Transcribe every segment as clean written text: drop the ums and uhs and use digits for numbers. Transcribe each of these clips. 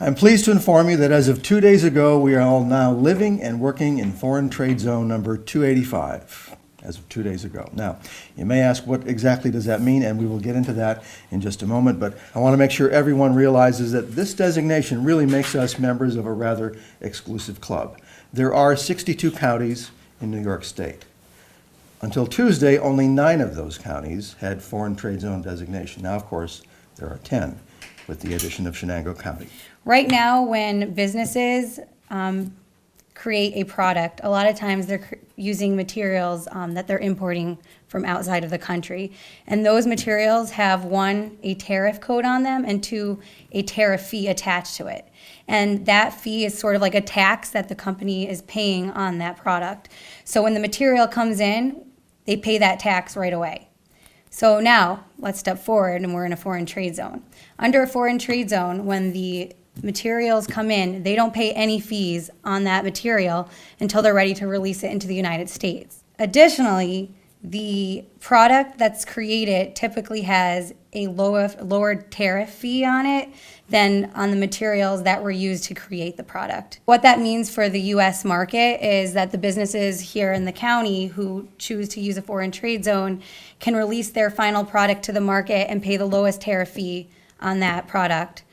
I'm pleased to inform you that as of 2 days ago, we are all now living and working in Foreign Trade Zone number 285, as of 2 days ago. Now, you may ask, what exactly does that mean? And we will get into that in just a moment, but I want to make sure everyone realizes that this designation really makes us members of a rather exclusive club. There are 62 counties in New York State. Until Tuesday, only 9 of those counties had Foreign Trade Zone designation. Now, of course, there are 10 with the addition of Chenango County. Right now, when businesses create a product, a lot of times they're using materials that they're importing from outside of the country. And those materials have, 1, a tariff code on them, and 2, a tariff fee attached to it. And that fee is sort of like a tax that the company is paying on that product. So when the material comes in, they pay that tax right away. So now, let's step forward, and we're in a foreign trade zone. Under a foreign trade zone, when the materials come in, they don't pay any fees on that material until they're ready to release it into the United States. Additionally, the product that's created typically has a lower tariff fee on it than on the materials that were used to create the product. What that means for the U.S. market is that the businesses here in the county who choose to use a foreign trade zone can release their final product to the market and pay the lowest tariff fee on that product.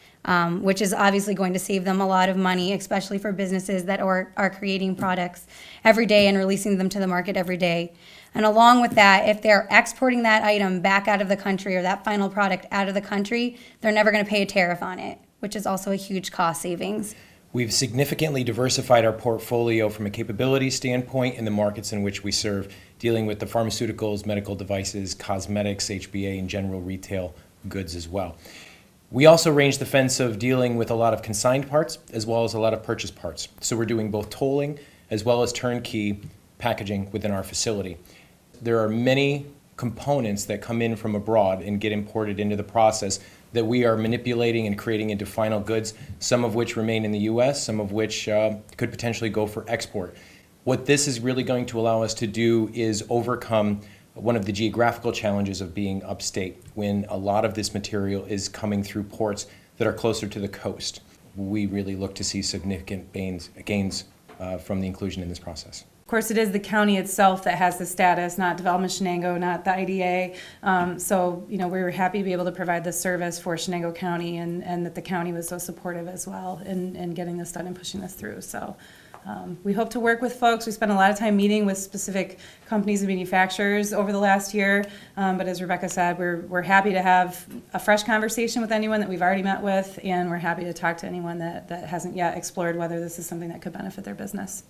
Which is obviously going to save them a lot of money, especially for businesses that are creating products every day and releasing them to the market every day. And along with that, if they're exporting that item back out of the country or that final product out of the country, they're never going to pay a tariff on it, which is also a huge cost savings. We've significantly diversified our portfolio from a capability standpoint in the markets in which we serve, dealing with the pharmaceuticals, medical devices, cosmetics, HBA, and general retail goods as well. We also range the fence of dealing with a lot of consigned parts as well as a lot of purchase parts. So we're doing both tolling as well as turnkey packaging within our facility. There are many components that come in from abroad and get imported into the process that we are manipulating and creating into final goods, some of which remain in the U.S., some of which could potentially go for export. What this is really going to allow us to do is overcome one of the geographical challenges of being upstate when a lot of this material is coming through ports that are closer to the coast. We really look to see significant gains from the inclusion in this process. Of course, it is the county itself that has the status, not Development Chenango, not the IDA. So, we were happy to be able to provide this service for Chenango County, and that the county was so supportive as well in getting this done and pushing this through. So. We hope to work with folks. We spent a lot of time meeting with specific companies and manufacturers over the last year, but as Rebecca said, we're happy to have a fresh conversation with anyone that we've already met with, and we're happy to talk to anyone that hasn't yet explored whether this is something that could benefit their business.